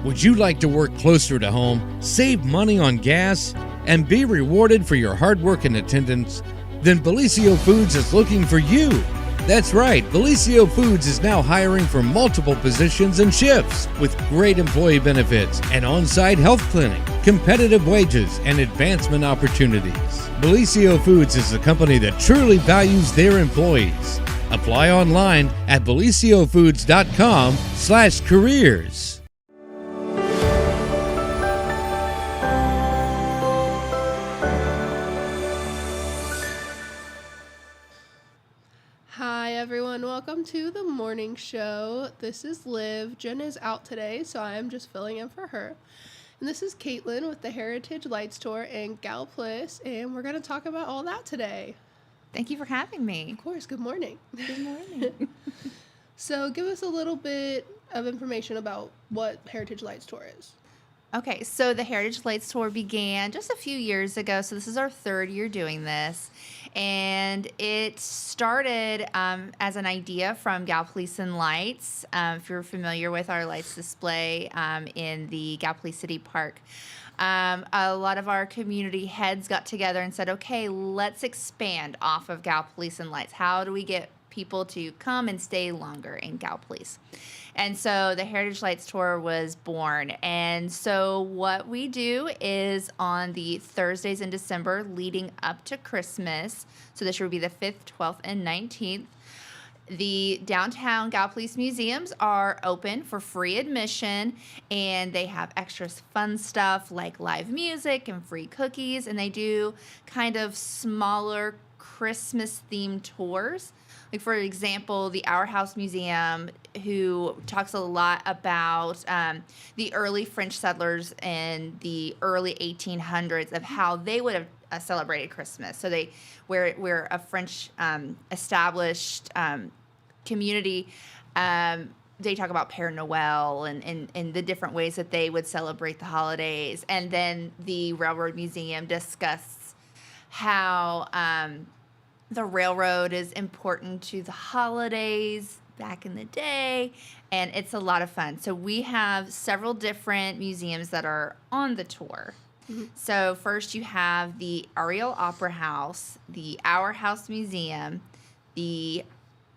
Would you like to work closer to home, save money on gas, and be rewarded for your hard work and attendance? Then Bellisio Foods is looking for you. That's right, Bellisio Foods is now hiring for multiple positions and shifts with great employee benefits, an on-site health clinic, competitive wages, and advancement opportunities. Bellisio Foods is a company that truly values their employees. Apply online at BellisioFoods.com/careers. Hi everyone, welcome to the morning show. This is Liv. Jen is out today, so I am just filling in for her. And this is Kaitlynn with the Heritage Lights Tour in Gallia, and we're going to talk about all that today. Thank you for having me. Of course, good morning. Good morning. So give us a little bit of information about what Heritage Lights Tour is. Okay, so the Heritage Lights Tour began just a few years ago, so this is our third year doing this. And it started as an idea from Kaitlynn Lights. If you're familiar with our lights display in the Gallia City Park, a lot of our community heads got together and said, okay, let's expand off of Kaitlynn Lights. How do we get people to come and stay longer in Gallia? And so the Heritage Lights Tour was born. And so what we do is on the Thursdays in December leading up to Christmas, so this would be the 5th, 12th, and 19th, the downtown Gallia museums are open for free admission, and they have extra fun stuff like live music and free cookies, and they do kind of smaller Christmas-themed tours. Like, for example, the Our House Museum, who talks a lot about the early French settlers in the early 1800s of how they would have celebrated Christmas. So we're a French established community. They talk about Père Noël and the different ways that they would celebrate the holidays. And then the Railroad Museum discusses how the railroad is important to the holidays back in the day, and it's a lot of fun. So we have several different museums that are on the tour. Mm-hmm. So first you have the Ariel Opera House, the Our House Museum, the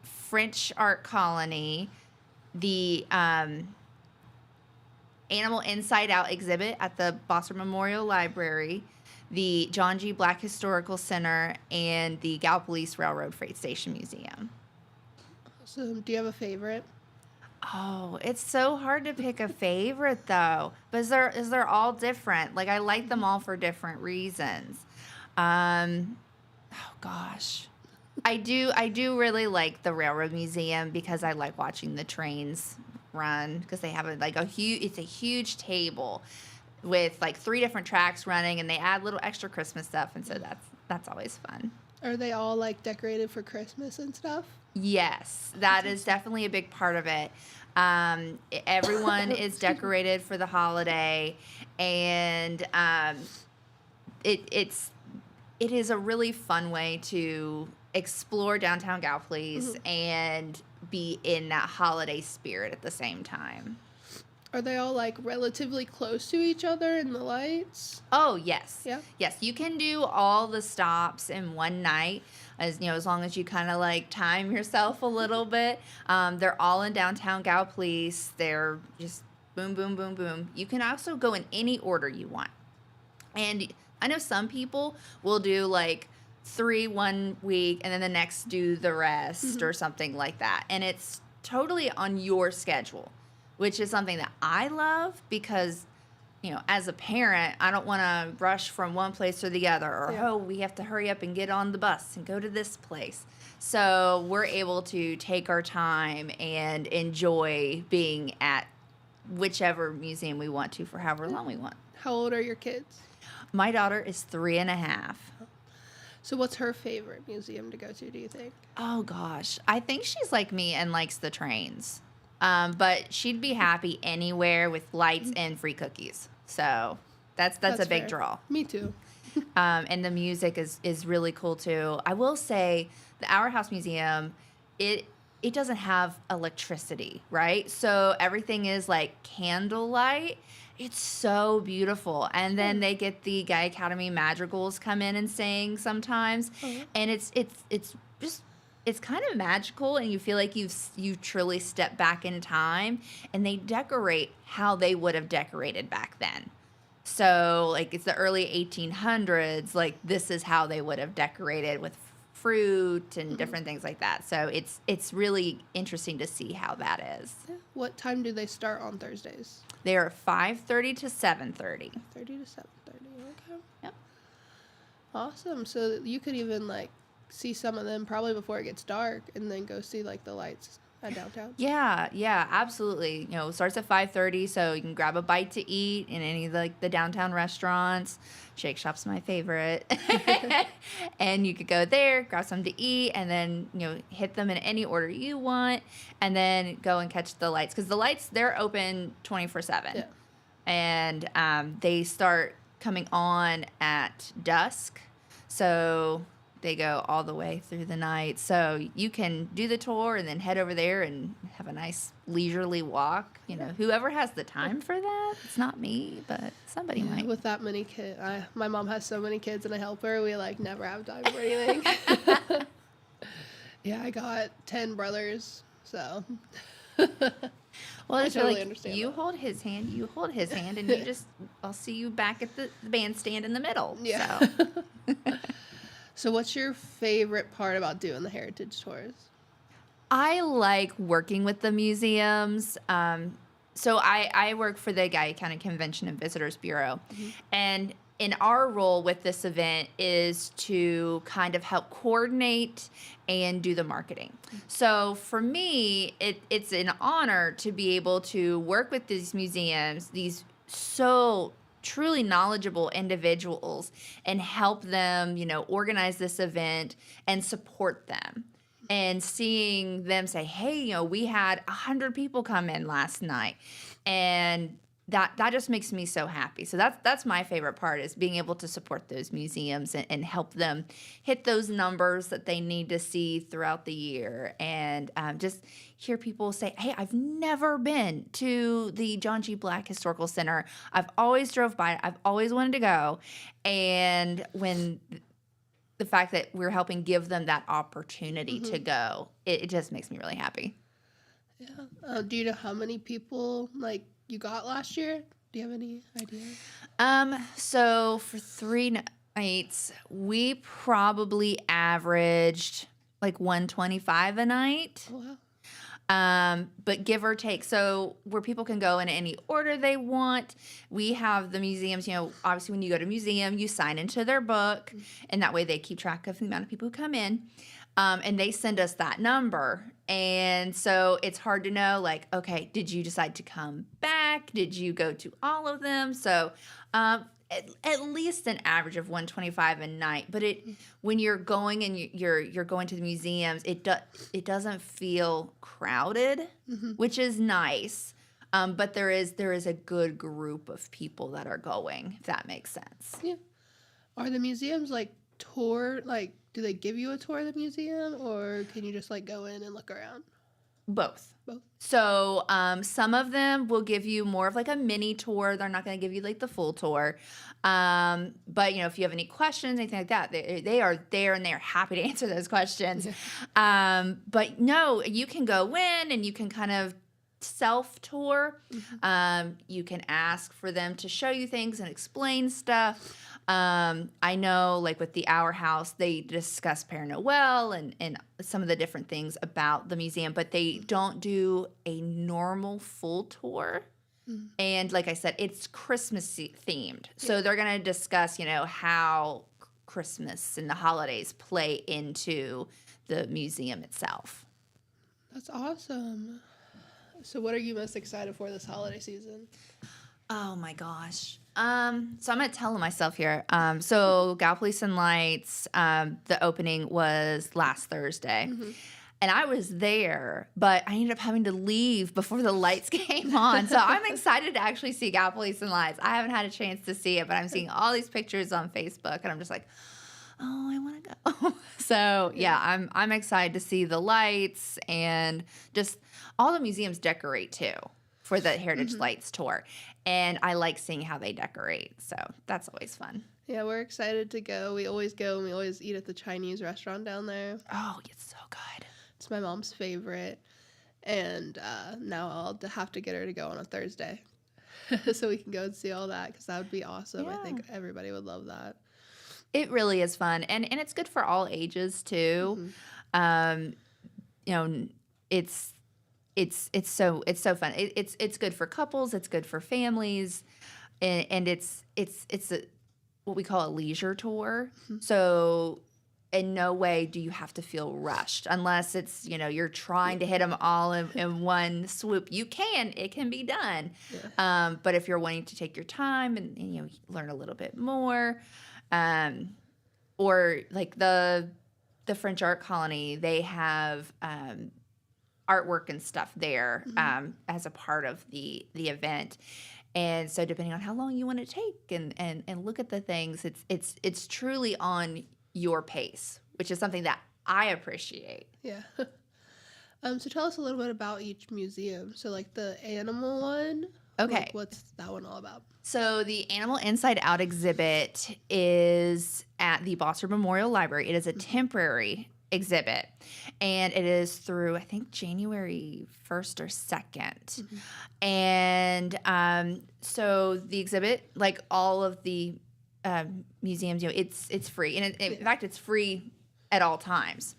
French Art Colony, the Animal Inside Out exhibit at the Boston Memorial Library, the John G. Black Historical Center, and the Gallia Railroad Freight Station Museum. So, do you have a favorite? Oh, it's so hard to pick a favorite, though. But they're all different. Like, I like them all for different reasons. Oh gosh, I do really like the Railroad Museum because I like watching the trains run, because they have it's a huge table with like 3 different tracks running, and they add little extra Christmas stuff, and so that's always fun. Are they all like decorated for Christmas and stuff? Yes, that is definitely a big part of it. Everyone is decorated for the holiday, and it is a really fun way to explore downtown Gallia and be in that holiday spirit at the same time. Are they all like relatively close to each other in the lights? Oh, yes. Yeah. Yes, you can do all the stops in one night, as long as you kind of like time yourself a little bit. They're all in downtown Gallia. They're just boom, boom, boom, boom. You can also go in any order you want. And I know some people will do like 3 one week and then the next do the rest or something like that. And it's totally on your schedule, which is something that I love because, as a parent, I don't want to rush from one place to the other, or, we have to hurry up and get on the bus and go to this place. So we're able to take our time and enjoy being at whichever museum we want to for however long we want. How old are your kids? My daughter is 3.5. So what's her favorite museum to go to, do you think? Oh, gosh. I think she's like me and likes the trains. But she'd be happy anywhere with lights and free cookies. So that's a big draw. Me too. And the music is really cool too. I will say the Our House Museum, it it doesn't have electricity, right? So everything is like candlelight. It's so beautiful. And then they get the Guy Academy madrigals come in and sing sometimes. And it's just it's kind of magical, and you feel like you've truly stepped back in time, and they decorate how they would have decorated back then. So like it's the early 1800s, like this is how they would have decorated with fruit and different things like that. So it's really interesting to see how that is. What time do they start on Thursdays? They are 5:30 to 7:30. 30 to 7:30. Okay. Yep. Awesome. So you could even like see some of them probably before it gets dark, and then go see like the lights at downtown. Yeah, absolutely. You know, it starts at 5:30, so you can grab a bite to eat in any of the downtown restaurants. Shake Shop's my favorite. And you could go there, grab something to eat, and then, you know, hit them in any order you want, and then go and catch the lights. Because the lights, they're open 24/7. Yeah. And they start coming on at dusk. So they go all the way through the night. So you can do the tour and then head over there and have a nice leisurely walk. You know, whoever has the time for that. It's not me, but somebody might. With that many kids, my mom has so many kids and I help her. We like never have time for anything. Yeah, I got 10 brothers, so. Well, I it's totally like understand you that. hold his hand, and you just, I'll see you back at the bandstand in the middle. Yeah. So. So what's your favorite part about doing the heritage tours? I like working with the museums. So I work for the Gallia County Convention and Visitors Bureau. And in our role with this event is to kind of help coordinate and do the marketing. So for me, it's an honor to be able to work with these museums, these so truly knowledgeable individuals, and help them, you know, organize this event and support them. And seeing them say, hey, you know, we had 100 people come in last night. And that just makes me so happy. So that's my favorite part, is being able to support those museums and help them hit those numbers that they need to see throughout the year. And just hear people say, hey, I've never been to the John G. Black Historical Center. I've always drove by it. I've always wanted to go. And when the fact that we're helping give them that opportunity to go, it just makes me really happy. Yeah. Do you know how many people like you got last year? Do you have any idea? So for 3 nights, we probably averaged like 125 a night. Oh, wow. But give or take. So where people can go in any order they want. We have the museums, you know, obviously when you go to a museum, you sign into their book, and that way they keep track of the amount of people who come in. And they send us that number. And so it's hard to know, like, okay, did you decide to come back? Did you go to all of them? So at least an average of 125 a night. But when you're going and you're going to the museums, it doesn't feel crowded, which is nice. But there is a good group of people that are going, if that makes sense. Yeah. Are the museums like do they give you a tour of the museum, or can you just like go in and look around? Both. So some of them will give you more of like a mini tour. They're not going to give you like the full tour. But, you know, if you have any questions, anything like that, they are there and they're happy to answer those questions. But no, you can go in and you can kind of self-tour. You can ask for them to show you things and explain stuff. I know, like with the Our House, they discuss Père Noël and some of the different things about the museum, but they don't do a normal full tour. And like I said, it's Christmas themed. So they're going to discuss, you know, how Christmas and the holidays play into the museum itself. That's awesome. So what are you most excited for this holiday season? Oh my gosh. So I'm going to tell myself here. So Gallia Lights, the opening was last Thursday. And I was there, but I ended up having to leave before the lights came on. So I'm excited to actually see Gallia Lights. I haven't had a chance to see it, but I'm seeing all these pictures on Facebook, and I'm just like, oh, I want to go. So yeah, I'm excited to see the lights, and just all the museums decorate too for the Heritage Lights tour. And I like seeing how they decorate. So that's always fun. Yeah, we're excited to go. We always go and we always eat at the Chinese restaurant down there. Oh, it's so good. It's my mom's favorite. And now I'll have to get her to go on a Thursday so we can go and see all that, because that would be awesome. Yeah. I think everybody would love that. It really is fun, and it's good for all ages too. You know, it's so fun. It's good for couples. It's good for families, and it's what we call a leisure tour. So in no way do you have to feel rushed, unless it's, you're trying to hit them all in one swoop. It can be done. Yeah. But if you're wanting to take your time and learn a little bit more, or like the French art colony, they have artwork and stuff there as a part of the event. And so depending on how long you want to take and look at the things, it's truly on your pace, which is something that I appreciate. Yeah. So tell us a little bit about each museum. So like the animal one. Okay. Like, what's that one all about? So the Animal Inside Out exhibit is at the Bosser Memorial Library. It is a temporary exhibit, and it is through, I think, January 1st or 2nd. And so the exhibit, like all of the museums, it's free. And in fact, it's free at all times.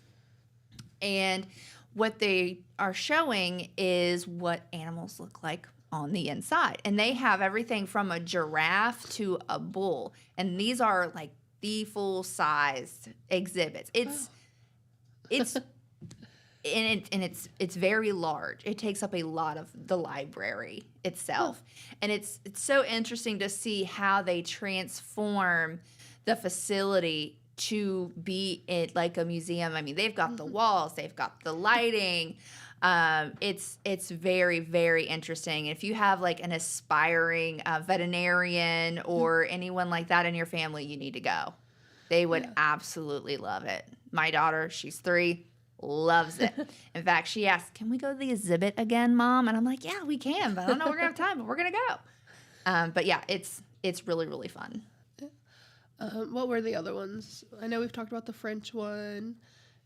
And what they are showing is what animals look like on the inside. And they have everything from a giraffe to a bull. And these are like the full-sized exhibits. It's very large. It takes up a lot of the library itself. And it's so interesting to see how they transform the facility to be like a museum. I mean, they've got the walls, they've got the lighting. It's very, very interesting. If you have like an aspiring veterinarian or anyone like that in your family, you need to go. They would absolutely love it. My daughter, she's 3, loves it. In fact, she asked, "Can we go to the exhibit again, Mom?" And I'm like, "Yeah, we can, but I don't know if we're gonna have time, but we're gonna go." But yeah, it's really, really fun. What were the other ones? I know we've talked about the French one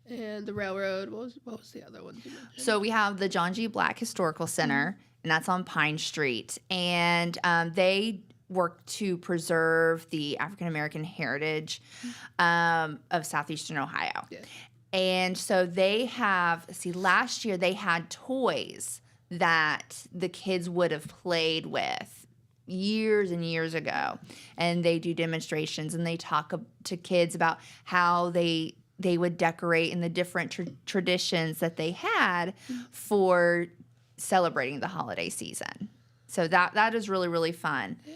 and the railroad. What was the other one you mentioned? So we have the John G. Black Historical Center, and that's on Pine Street. And they work to preserve the African American heritage of southeastern Ohio. Yeah. And so they have, last year they had toys that the kids would have played with years and years ago. And they do demonstrations, and they talk to kids about how they would decorate in the different traditions that they had for celebrating the holiday season. So that is really, really fun. Yeah.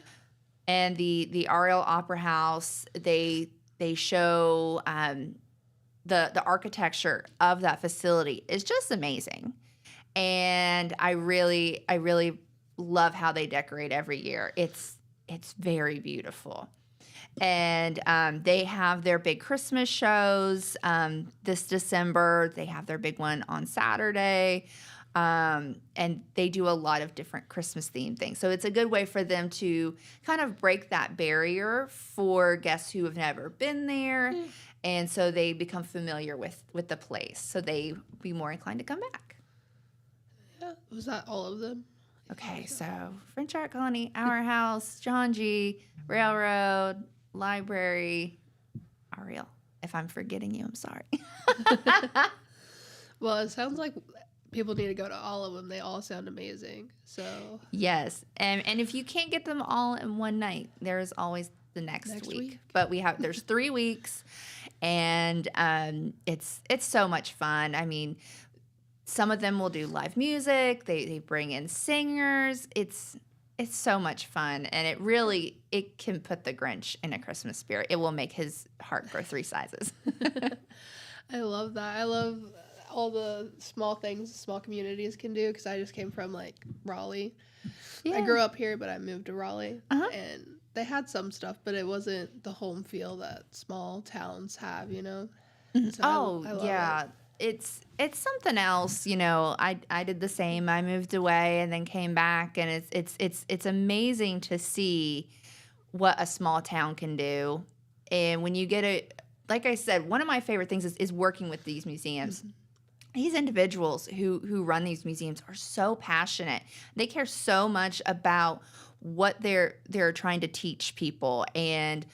And the Ariel Opera House, they show the architecture of that facility is just amazing. And I really love how they decorate every year. It's very beautiful. And they have their big Christmas shows this December. They have their big one on Saturday. And they do a lot of different Christmas themed things. So it's a good way for them to kind of break that barrier for guests who have never been there. And so they become familiar with the place. So they be more inclined to come back. Yeah. Was that all of them? Okay, so French Art Colony, Our House, John G., Railroad, Library, Ariel. If I'm forgetting you, I'm sorry. Well, it sounds like people need to go to all of them. They all sound amazing. So yes, and if you can't get them all in one night, there's always the next week. But there's 3 weeks, and it's so much fun. I mean, some of them will do live music. They bring in singers. It's so much fun, and it can put the Grinch in a Christmas spirit. It will make his heart grow 3 sizes. I love that. all the small things small communities can do, because I just came from like Raleigh. Yeah. I grew up here, but I moved to Raleigh, Uh-huh. and they had some stuff, but it wasn't the home feel that small towns have, you know. So I love yeah. it. It's something else, you know. I did the same. I moved away and then came back, and it's amazing to see what a small town can do. And when you get like I said, one of my favorite things is working with these museums. These individuals who run these museums are so passionate. They care so much about what they're trying to teach people and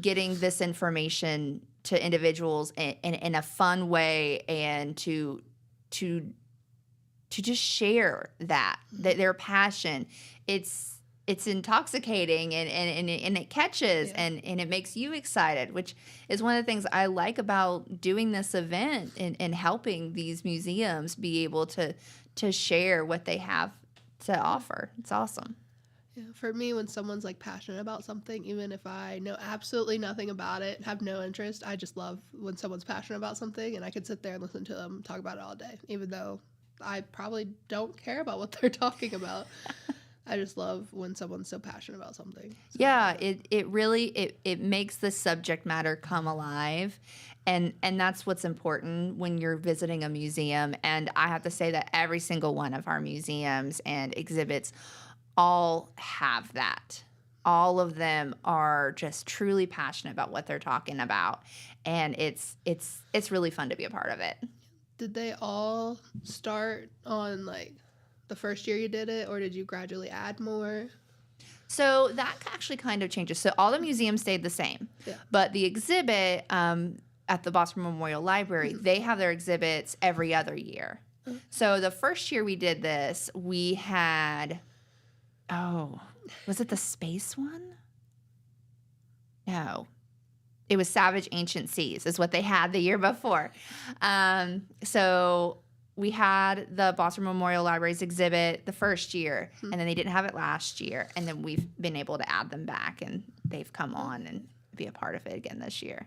getting this information to individuals in a fun way, and to just share their passion. It's intoxicating, and it catches, and it makes you excited, which is one of the things I like about doing this event and helping these museums be able to share what they have to offer. It's awesome. Yeah, for me, when someone's like passionate about something, even if I know absolutely nothing about it, have no interest, I just love when someone's passionate about something, and I could sit there and listen to them talk about it all day, even though I probably don't care about what they're talking about. I just love when someone's so passionate about something. So. Yeah, it really makes the subject matter come alive, and that's what's important when you're visiting a museum. And I have to say that every single one of our museums and exhibits all have that. All of them are just truly passionate about what they're talking about, and it's really fun to be a part of it. Did they all start on like the first year you did it, or did you gradually add more? So that actually kind of changes. So all the museums stayed the same, but the exhibit at the Boston Memorial Library, they have their exhibits every other year. So the first year we did this, we had, was it the space one? No. It was Savage Ancient Seas is what they had the year before. So we had the Boston Memorial Library's exhibit the first year, and then they didn't have it last year, and then we've been able to add them back, and they've come on and be a part of it again this year.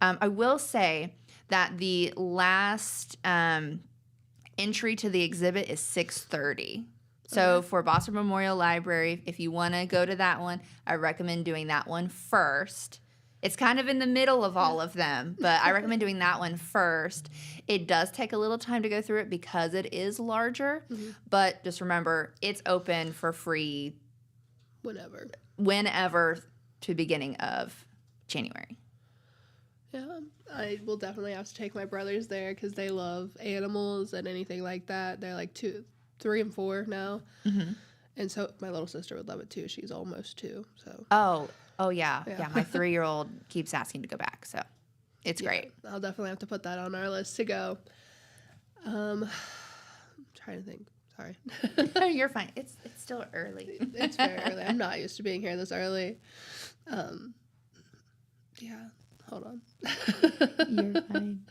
I will say that the last entry to the exhibit is 6:30. So for Boston Memorial Library, if you want to go to that one, I recommend doing that one first. It's kind of in the middle of all of them, but I recommend doing that one first. It does take a little time to go through it because it is larger, but just remember, it's open for free whenever to beginning of January. Yeah, I will definitely have to take my brothers there because they love animals and anything like that. They're like 2, 3, and 4 now. And so my little sister would love it too. She's almost 2. So. Oh yeah. My 3-year-old keeps asking to go back, so it's great. I'll definitely have to put that on our list to go. I'm trying to think. Sorry. You're fine. It's still early. It's very early. I'm not used to being here this early. Hold on. You're fine.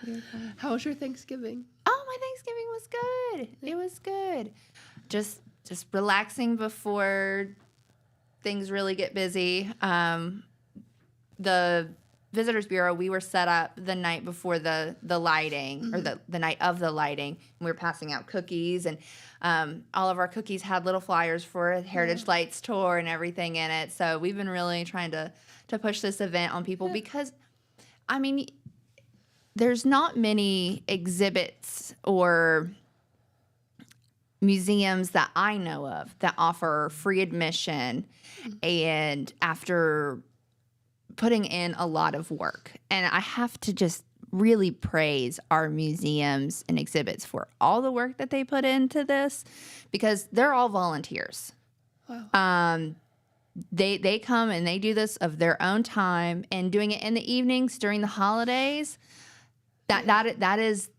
How was your Thanksgiving? Oh, my Thanksgiving was good. It was good. Just relaxing before things really get busy. The Visitors Bureau, we were set up the night before the lighting, or the night of the lighting. We were passing out cookies, and all of our cookies had little flyers for a Heritage Lights tour and everything in it. So we've been really trying to push this event on people because, I mean, there's not many exhibits or museums that I know of that offer free admission and after putting in a lot of work. And I have to just really praise our museums and exhibits for all the work that they put into this, because they're all volunteers. Wow. They come and they do this of their own time, and doing it in the evenings during the holidays, that is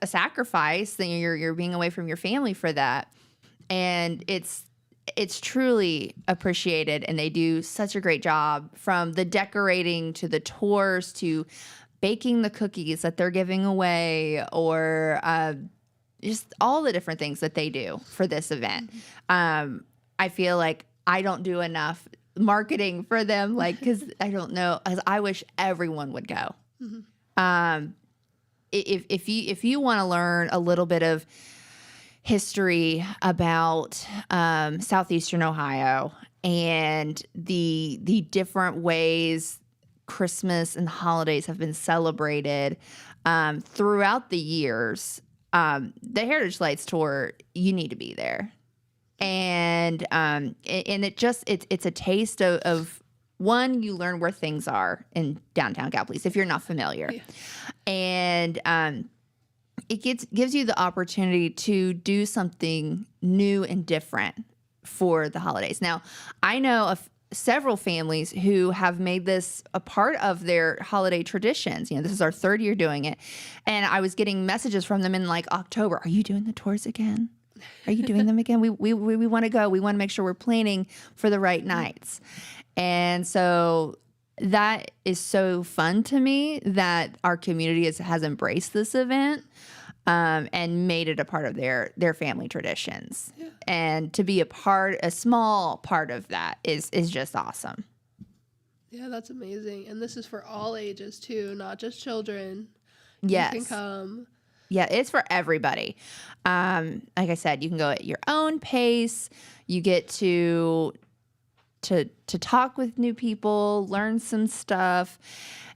a sacrifice. That you're being away from your family for that, and it's truly appreciated. And they do such a great job, from the decorating to the tours to baking the cookies that they're giving away, or just all the different things that they do for this event. I feel like I don't do enough marketing for them, like, because I don't know, as I wish everyone would go. if you want to learn a little bit of history about southeastern Ohio and the different ways Christmas and holidays have been celebrated throughout the years, the Heritage Lights Tour, you need to be there. And it's a taste of one, you learn where things are in downtown Gallipolis if you're not familiar. Yeah. And it gives you the opportunity to do something new and different for the holidays. Now, I know of several families who have made this a part of their holiday traditions. This is our third year doing it. And I was getting messages from them in like October. Are you doing the tours again? Are you doing them again? We want to go. We want to make sure we're planning for the right nights. And so that is so fun to me that our community has embraced this event and made it a part of their family traditions. Yeah. And to be a small part of that is just awesome. Yeah, that's amazing. And this is for all ages too, not just children. Yes. You can come. Yeah, it's for everybody. Like I said, you can go at your own pace. You get to talk with new people, learn some stuff,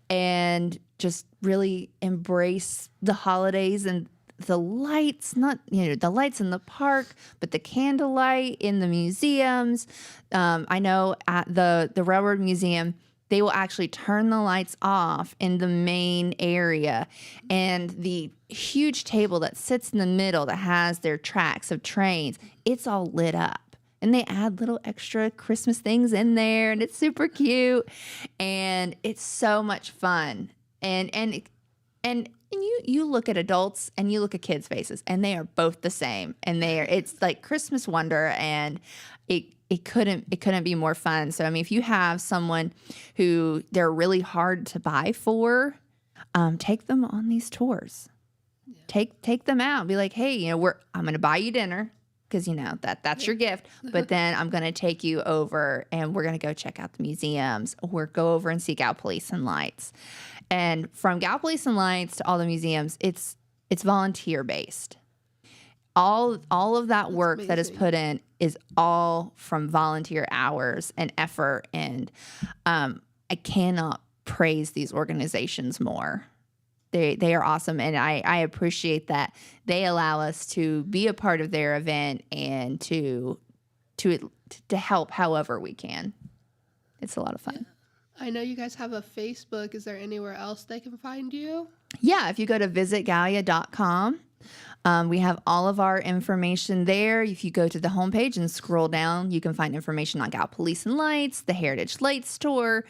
and just really embrace the holidays and the lights, not the lights in the park, but the candlelight in the museums. I know at the Railroad Museum, they will actually turn the lights off in the main area, and the huge table that sits in the middle that has their tracks of trains, it's all lit up. And they add little extra Christmas things in there, and it's super cute, and it's so much fun. And you look at adults and you look at kids' faces, and they are both the same. And it's like Christmas wonder, and it couldn't be more fun. So I mean, if you have someone who they're really hard to buy for, take them on these tours. Yeah. Take them out. Be like, hey, I'm going to buy you dinner. Because, that's your gift. But then I'm going to take you over and we're going to go check out the museums or go over and see Gallipolis and Lights. And from Gallipolis and Lights to all the museums, it's volunteer based. All of that work that is put in is all from volunteer hours and effort. And I cannot praise these organizations more. They are awesome, and I appreciate that they allow us to be a part of their event and to help however we can. It's a lot of fun. Yeah. I know you guys have a Facebook. Is there anywhere else they can find you? Yeah, if you go to visitgallia.com, we have all of our information there. If you go to the homepage and scroll down, you can find information on Gallipolis and Lights, the Heritage Lights Tour,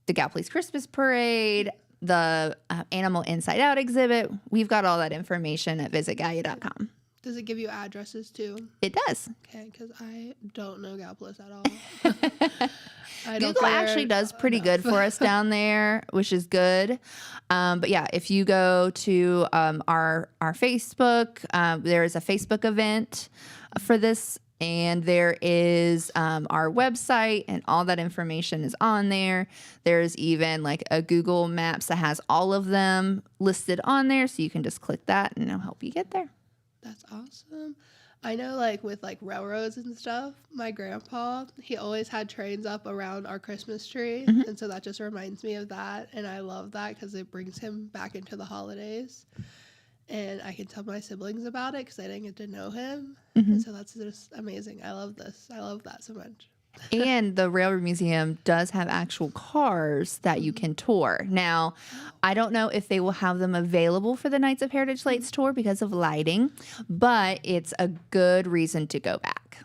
the Gallipolis Christmas Parade, the Animal Inside Out exhibit. We've got all that information at visitgallia.com. Does it give you addresses too? It does. Okay, because I don't know Gallipolis at all. Google actually does pretty good for us down there, which is good. But yeah, if you go to our Facebook, there is a Facebook event for this. And there is our website, and all that information is on there. There's even like a Google Maps that has all of them listed on there. So you can just click that and it'll help you get there. That's awesome. I know with railroads and stuff, my grandpa, he always had trains up around our Christmas tree. Mm-hmm. And so that just reminds me of that. And I love that because it brings him back into the holidays. And I can tell my siblings about it because I didn't get to know him. Mm-hmm. And so that's just amazing. I love this. I love that so much. And the Railroad Museum does have actual cars that you can tour. Now, I don't know if they will have them available for the Nights of Heritage Lights tour because of lighting, but it's a good reason to go back.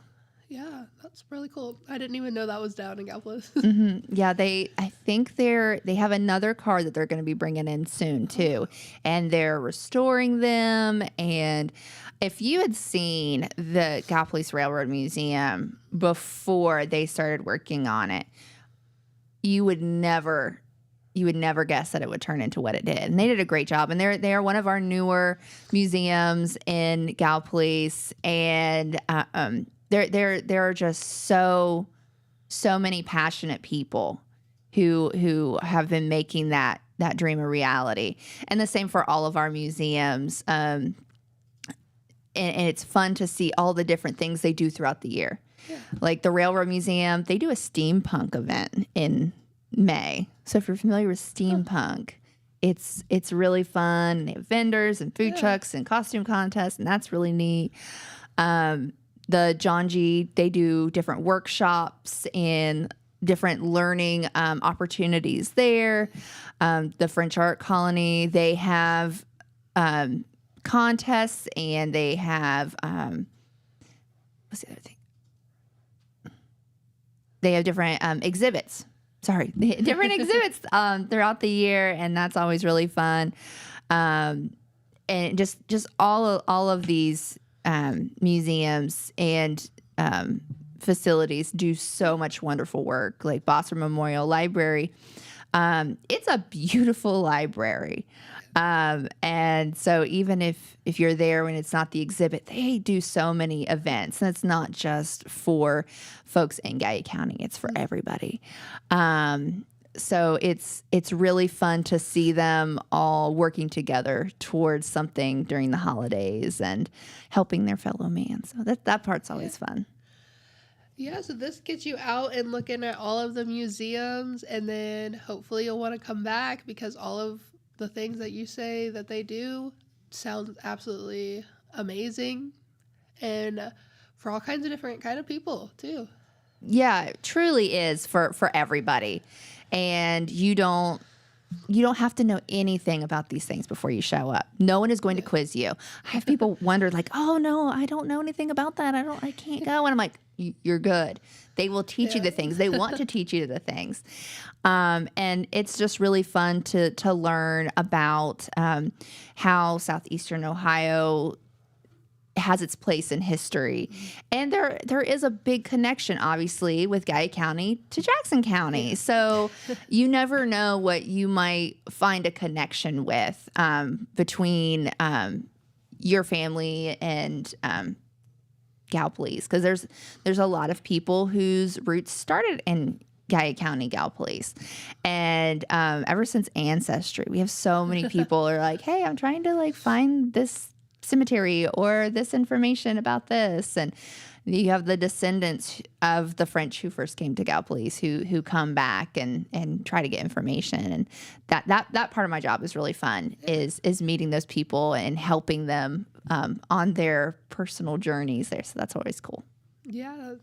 Yeah, that's really cool. I didn't even know that was down in Gallipolis. Mm-hmm. Yeah, I think they have another car that they're going to be bringing in soon too, and they're restoring them. And if you had seen the Gallipolis Railroad Museum before they started working on it, you would never guess that it would turn into what it did. And they did a great job. And they are one of our newer museums in Gallipolis, and there are just so many passionate people who have been making that that dream a reality. And the same for all of our museums. And it's fun to see all the different things they do throughout the year. Yeah. Like the Railroad Museum, they do a steampunk event in May. So if you're familiar with steampunk, it's really fun. They have vendors and food trucks and costume contests, and that's really neat. The John G, they do different workshops and different learning opportunities there. The French Art Colony, they have contests, and they have what's the other thing? They have different exhibits. Different exhibits throughout the year, and that's always really fun. And just all of these museums and facilities do so much wonderful work. Like Bosser Memorial Library, it's a beautiful library. And so even if you're there when it's not the exhibit, they do so many events, and it's not just for folks in Gallia County, it's for everybody. So it's really fun to see them all working together towards something during the holidays and helping their fellow man. So that part's always fun. Yeah, so this gets you out and looking at all of the museums, and then hopefully you'll want to come back because all of the things that you say that they do sound absolutely amazing, and for all kinds of different kind of people too. Yeah, it truly is for everybody. And you don't have to know anything about these things before you show up. No one is going to quiz you. I have people wonder like, oh no, I don't know anything about that. I can't go. And I'm like, you're good. They will teach you the things. They want to teach you the things. And it's just really fun to learn about how Southeastern Ohio has its place in history. And there is a big connection, obviously, with Gallia County to Jackson County. So you never know what you might find a connection with between your family and Gallipolis, because there's a lot of people whose roots started in Gallia County, Gallipolis. And ever since Ancestry, we have so many people are like, hey, I'm trying to like find this cemetery or this information about this. And you have the descendants of the French who first came to Gallipolis who come back and try to get information. And that part of my job is really fun, is meeting those people and helping them on their personal journeys there. So that's always cool. Yeah,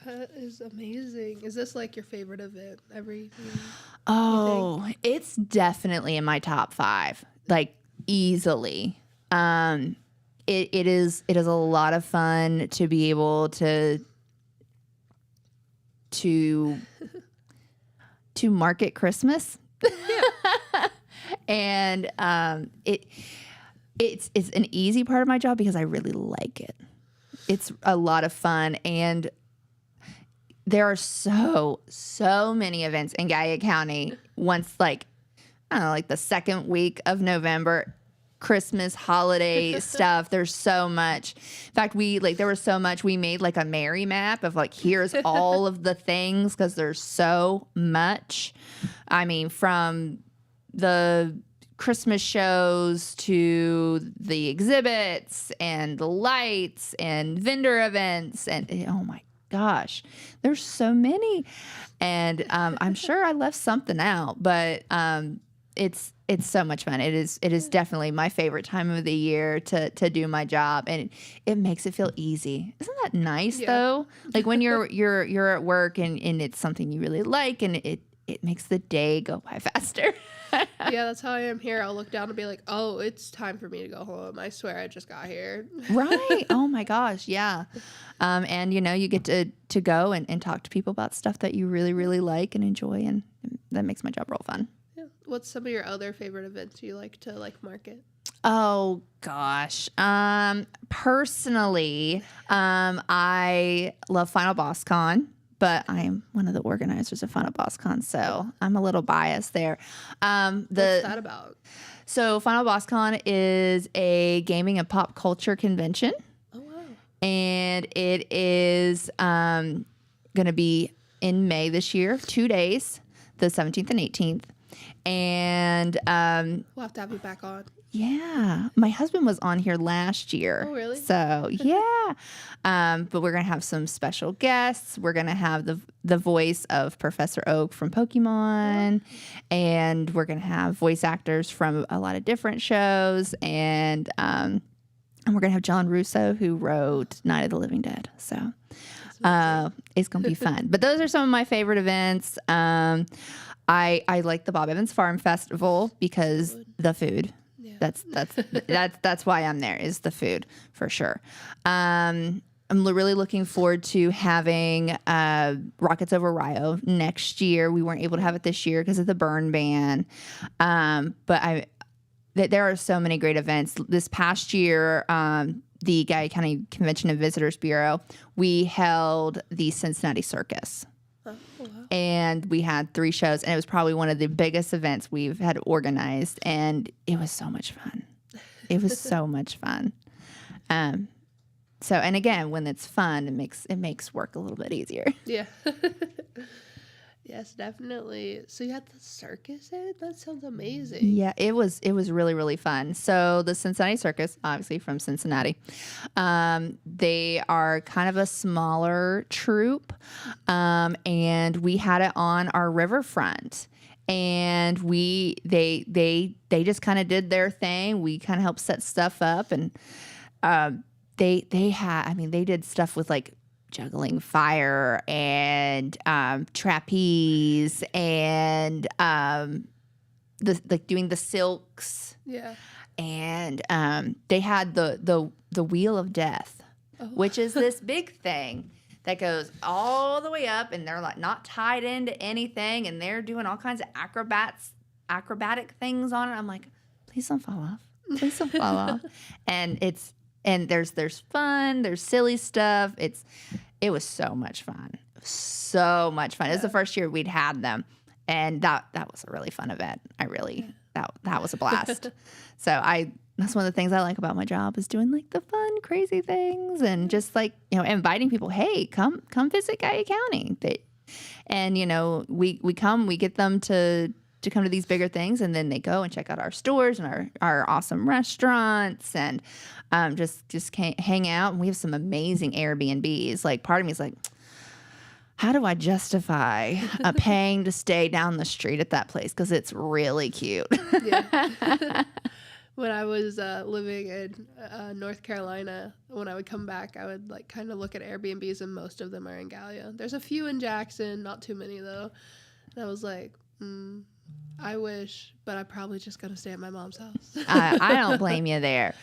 that is amazing. Is this like your favorite event every year? Oh, it's definitely in my top 5, like easily. It is a lot of fun to be able to market Christmas. And it's an easy part of my job because I really like it. It's a lot of fun, and there are so many events in Gallia County. Once like the second week of November, Christmas holiday stuff. There's so much. In fact, there was so much, we made like a Mary map of like, here's all of the things, because there's so much. I mean, from the Christmas shows to the exhibits and the lights and vendor events, and oh my gosh, there's so many. And I'm sure I left something out, but it's so much fun. It is definitely my favorite time of the year to do my job, and it makes it feel easy. Isn't that nice though? Like when you're at work and it's something you really like, and it makes the day go by faster. Yeah, that's how I am here. I'll look down and be like, oh, it's time for me to go home. I swear I just got here. Right. Oh my gosh. Yeah. And you get to go and talk to people about stuff that you really, really like and enjoy, and that makes my job real fun. Yeah. What's some of your other favorite events you like to market? Oh gosh. Personally, I love Final Boss Con, but I'm one of the organizers of Final Boss Con, so I'm a little biased there. What's that about? So Final Boss Con is a gaming and pop culture convention. Oh, wow. And it is going to be in May this year, 2 days, the 17th and 18th. And We'll have to have you back on. yeah, my husband was on here last year. Oh, really? So yeah, but we're gonna have some special guests. We're gonna have the voice of Professor Oak from Pokemon, and we're gonna have voice actors from a lot of different shows, and we're gonna have John Russo, who wrote Night of the Living Dead. So it's gonna be fun. But those are some of my favorite events. I like the Bob Evans Farm Festival because the food. Yeah. That's why I'm there, is the food for sure. I'm really looking forward to having Rockets Over next year. We weren't able to have it this year because of the burn ban, but there are so many great events. This past year, the Gallia County Convention and Visitors Bureau, we held the Cincinnati Circus. Oh, wow. And we had 3 shows, and it was probably one of the biggest events we've had organized, and it was so much fun. It was so much fun. So, and again, when it's fun, it makes work a little bit easier. Yeah. Yes, definitely. So you had the circus in? That sounds amazing. Yeah, it was really, really fun. So the Cincinnati Circus, obviously from Cincinnati, they are kind of a smaller troupe, and we had it on our riverfront. And they just kind of did their thing. We kind of helped set stuff up, and they did stuff with like juggling fire and trapeze and doing the silks. Yeah. And they had the wheel of death, which is this big thing that goes all the way up, and they're like not tied into anything, and they're doing all kinds of acrobatic things on it. I'm like, please don't fall off. Please don't fall off. And there's fun, there's silly stuff. It was so much fun. So much fun. Yeah. It was the first year we'd had them, and that was a really fun event. That was a blast. So that's one of the things I like about my job, is doing like the fun, crazy things, and just like, inviting people, hey, come visit Gallia County. And we get them to come to these bigger things, and then they go and check out our stores and our awesome restaurants, and just hang out. And we have some amazing Airbnbs. Like, part of me is like, how do I justify paying to stay down the street at that place? Because it's really cute. Yeah. When I was living in North Carolina, when I would come back, I would like kind of look at Airbnbs, and most of them are in Gallia. There's a few in Jackson, not too many though. And I was like, I wish, but I'm probably just going to stay at my mom's house. I don't blame you there.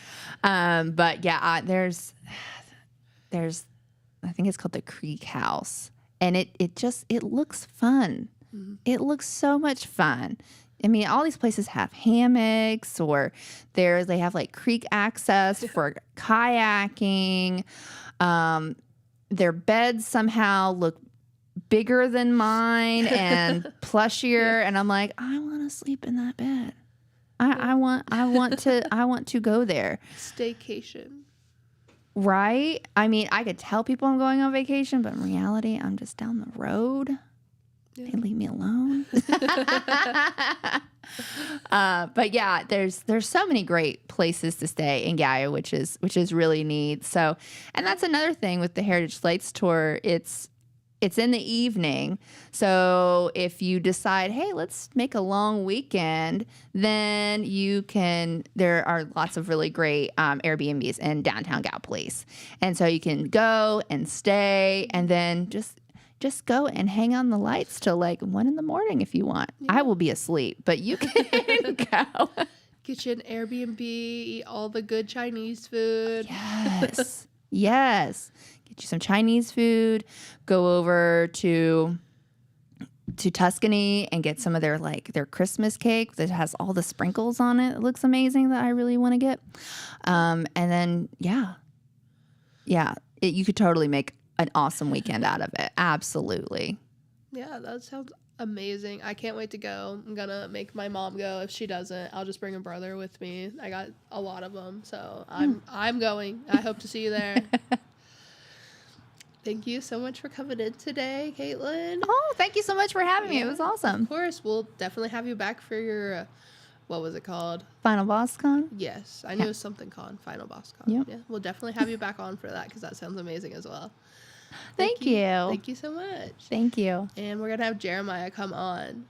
But yeah, there's, I think it's called the Creek House, and it looks fun. Mm-hmm. It looks so much fun. I mean, all these places have hammocks, or they have like creek access for kayaking. Their beds somehow look bigger than mine and plushier, and I'm like, I want to sleep in that bed. I want to go there. Staycation. Right? I mean, I could tell people I'm going on vacation, but in reality, I'm just down the road. Yeah. They leave me alone. But yeah, there's so many great places to stay in Gallia, which is really neat. So, and that's another thing with the Heritage Lights tour. It's in the evening. So if you decide, hey, let's make a long weekend, then there are lots of really great Airbnbs in downtown Gallipolis. And so you can go and stay, and then just go and hang on the lights till like 1 a.m. if you want. Yeah. I will be asleep, but you can go. Get you an Airbnb, eat all the good Chinese food. Yes. Yes. Get you some Chinese food. Go over to Tuscany and get some of their Christmas cake that has all the sprinkles on it. It looks amazing, that I really want to get. And then you could totally make an awesome weekend out of it. Absolutely. Yeah, that sounds amazing. I can't wait to go. I'm gonna make my mom go. If she doesn't, I'll just bring a brother with me. I got a lot of them, so I'm going. I hope to see you there. Thank you so much for coming in today, Kaitlynn. Oh, thank you so much for having me. It was awesome. Of course, we'll definitely have you back for your, what was it called? Final Boss Con? Yes, I knew it was something called Final Boss Con. Yep. Yeah, we'll definitely have you back on for that because that sounds amazing as well. Thank you. Thank you so much. Thank you. And we're going to have Jeremiah come on.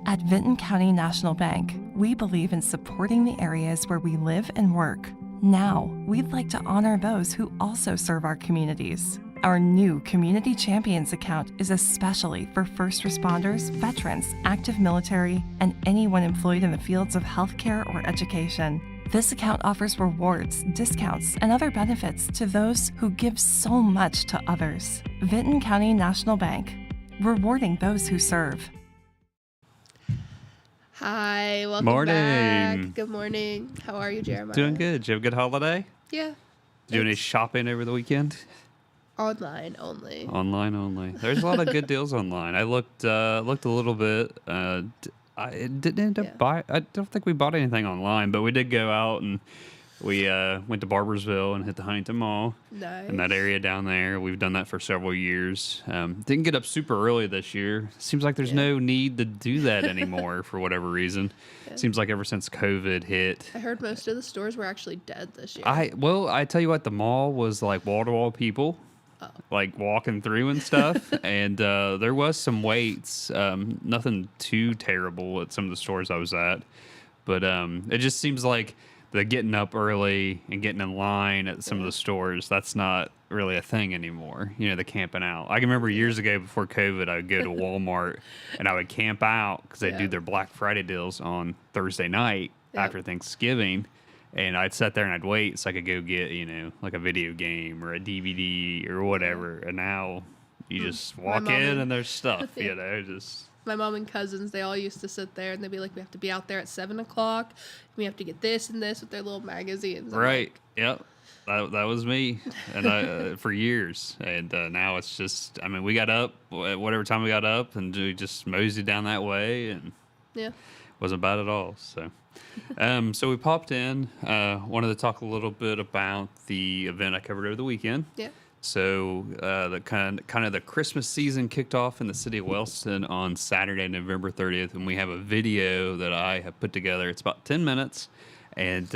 At Vinton County National Bank, we believe in supporting the areas where we live and work. Now, we'd like to honor those who also serve our communities. Our new Community Champions account is especially for first responders, veterans, active military, and anyone employed in the fields of healthcare or education. This account offers rewards, discounts, and other benefits to those who give so much to others. Vinton County National Bank, rewarding those who serve. Hi, welcome Morning. back. Good morning. How are you, Jeremiah? Doing good. Did you have a good holiday? Yeah. Do any shopping over the weekend? Online only. Online only. There's a lot of good deals online. I looked a little bit. I didn't end up I don't think we bought anything online, but we did go out and we went to Barbersville and hit the Huntington Mall. Nice. In that area down there. We've done that for several years. Didn't get up super early this year. Seems like there's no need to do that anymore for whatever reason. Yeah. Seems like ever since COVID hit. I heard most of the stores were actually dead this year. I tell you what, the mall was like wall-to-wall people. Like walking through and stuff, and there was some waits. Nothing too terrible at some of the stores I was at, but it just seems like the getting up early and getting in line at some of the stores, that's not really a thing anymore. You know, the camping out. I can remember years ago before COVID, I would go to Walmart and I would camp out because they do their Black Friday deals on Thursday night after Thanksgiving. And I'd sit there and I'd wait so I could go get, you know, like a video game or a DVD or whatever. And now you just walk in and there's stuff, you know, just. My mom and cousins, they all used to sit there and they'd be like, we have to be out there at 7 o'clock. We have to get this and this with their little magazines. Right. Yep. That was me and for years. And now it's just, I mean, we got up at whatever time we got up and we just moseyed down that way and wasn't bad at all. So. So we popped in, wanted to talk a little bit about the event I covered over the weekend. Yeah. So the kind of the Christmas season kicked off in the city of Wellston on Saturday, November 30th, and we have a video that I have put together. It's about 10 minutes, and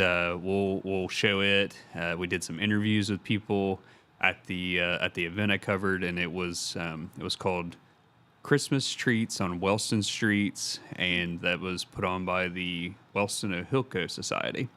we'll show it. We did some interviews with people at the event I covered, and it was called Christmas Treats on Wellston Streets, and that was put on by the Wellston Ohilco Society.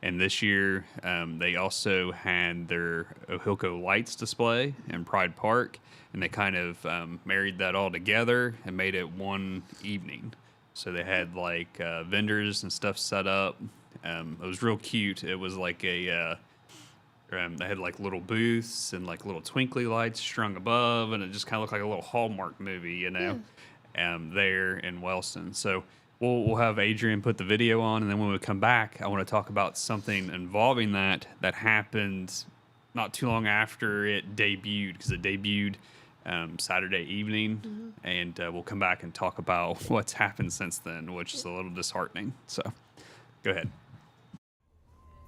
And this year, they also had their Ohilco Lights display in Pride Park, and they kind of married that all together and made it one evening. So they had like vendors and stuff set up. It was real cute. It was like they had like little booths and like little twinkly lights strung above, and it just kind of looked like a little Hallmark movie, you know, there in Wellston. So we'll have Adrian put the video on, and then when we come back, I want to talk about something involving that happened not too long after it debuted, because it debuted Saturday evening, and we'll come back and talk about what's happened since then, which is a little disheartening. So go ahead.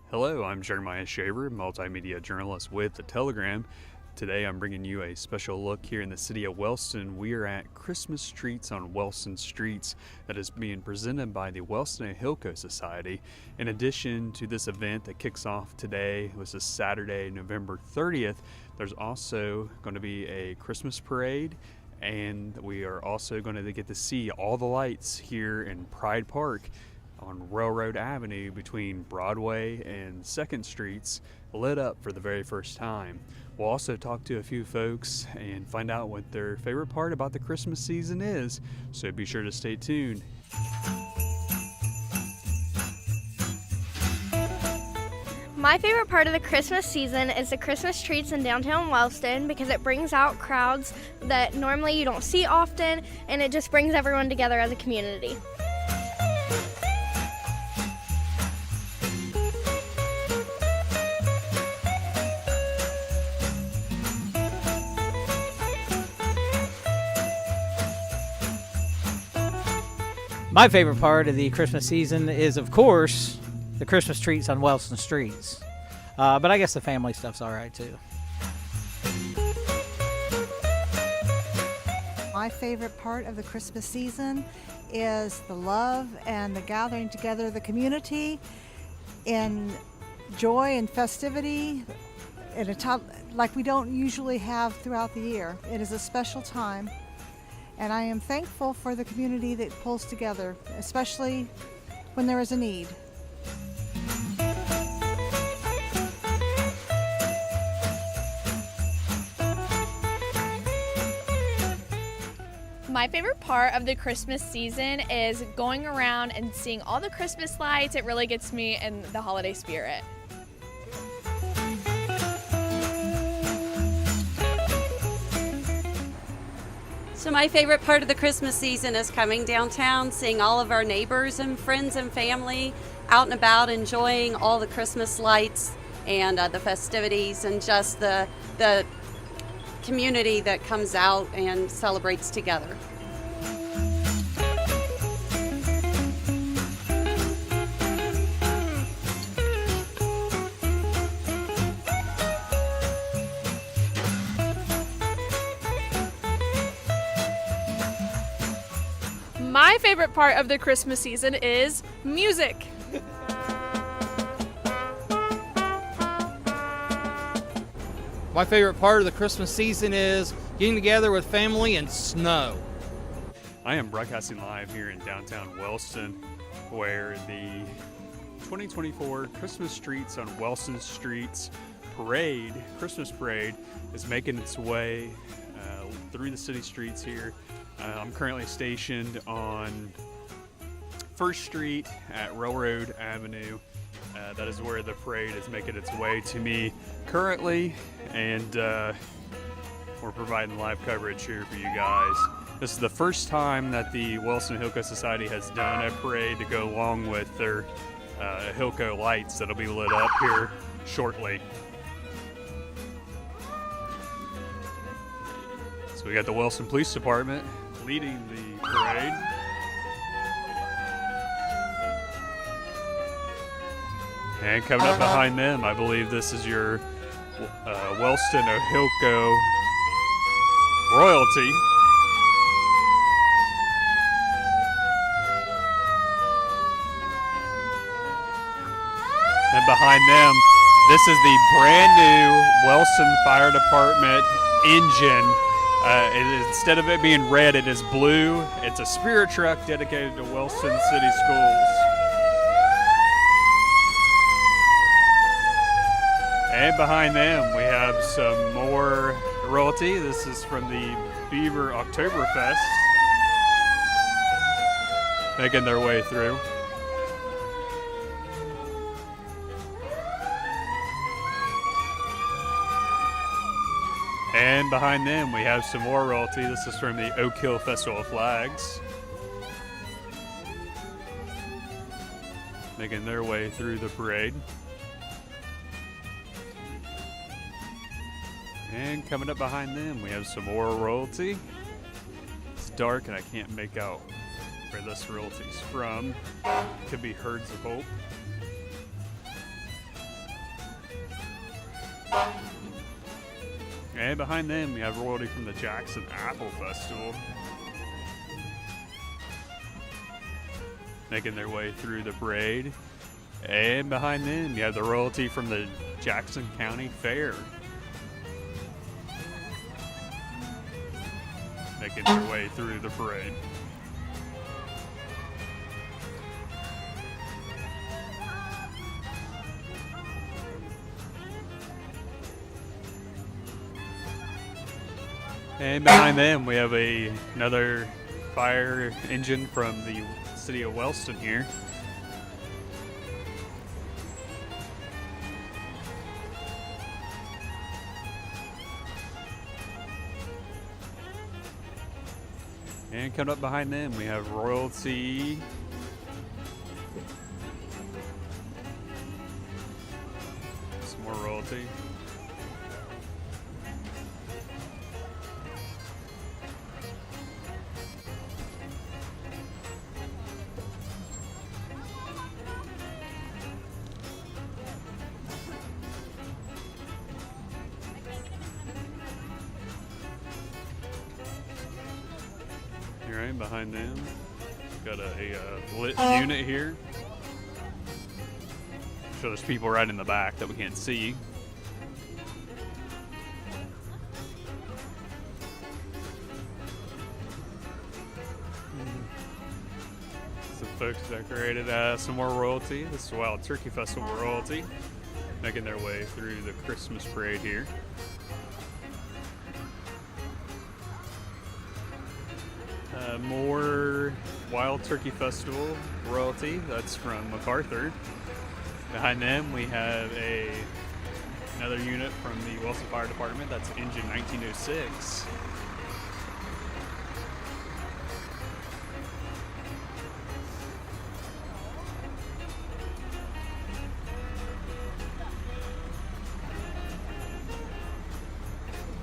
Hello, I'm Jeremiah Shaver, multimedia journalist with The Telegram. Today I'm bringing you a special look here in the city of Wellston. We are at Christmas Treats on Wellston Streets that is being presented by the Wellston Ohilco Society. In addition to this event that kicks off today, it was this Saturday, November 30th, there's also going to be a Christmas parade, and we are also going to get to see all the lights here in Pride Park on Railroad Avenue between Broadway and 2nd Streets lit up for the very first time. We'll also talk to a few folks and find out what their favorite part about the Christmas season is, so be sure to stay tuned. My favorite part of the Christmas season is the Christmas treats in downtown Wellston, because it brings out crowds that normally you don't see often, and it just brings everyone together as a community. My favorite part of the Christmas season is, of course, the Christmas treats on Wellston Streets. But I guess the family stuff's all right too. My favorite part of the Christmas season is the love and the gathering together of the community in joy and festivity at a time like we don't usually have throughout the year. It is a special time, and I am thankful for the community that pulls together, especially when there is a need. My favorite part of the Christmas season is going around and seeing all the Christmas lights. It really gets me in the holiday spirit. So my favorite part of the Christmas season is coming downtown, seeing all of our neighbors and friends and family out and about, enjoying all the Christmas lights and the festivities, and just the community that comes out and celebrates together. My favorite part of the Christmas season is music. My favorite part of the Christmas season is getting together with family and snow. I am broadcasting live here in downtown Wellston, where the 2024 Christmas Streets on Wellston Streets parade, Christmas parade, is making its way through the city streets here. I'm currently stationed on 1st Street at Railroad Avenue. That is where the parade is making its way to me currently, and we're providing live coverage here for you guys. This is the first time that the Wellston Hilco Society has done a parade to go along with their Hilco lights that'll be lit up here shortly. So we got the Wellston Police Department leading the parade. And coming up behind them, I believe this is your Wellston Hilco royalty. And behind them, this is the brand new Wellston Fire Department engine. Instead of it being red, it is blue. It's a spirit truck dedicated to Wellston City Schools. And behind them, we have some more royalty. This is from the Beaver Oktoberfest, making their way through. And behind them, we have some more royalty. This is from the Oak Hill Festival of Flags, making their way through the parade. And coming up behind them, we have some more royalty. It's dark and I can't make out where this royalty's from. Could be Herds of Hope. And behind them, we have royalty from the Jackson Apple Festival, making their way through the parade. And behind them, you have the royalty from the Jackson County Fair, making their way through the parade. And behind them, we have another fire engine from the city of Wellston here. And coming up behind them, we have royalty. Some more royalty. right behind them. Got a lit unit here. So there's people right in the back that we can't see. Some folks decorated some more royalty. This is Wild Turkey Festival royalty making their way through the Christmas parade here. More Wild Turkey Festival royalty. That's from MacArthur. Behind them, we have another unit from the Wilson Fire Department. That's Engine 1906.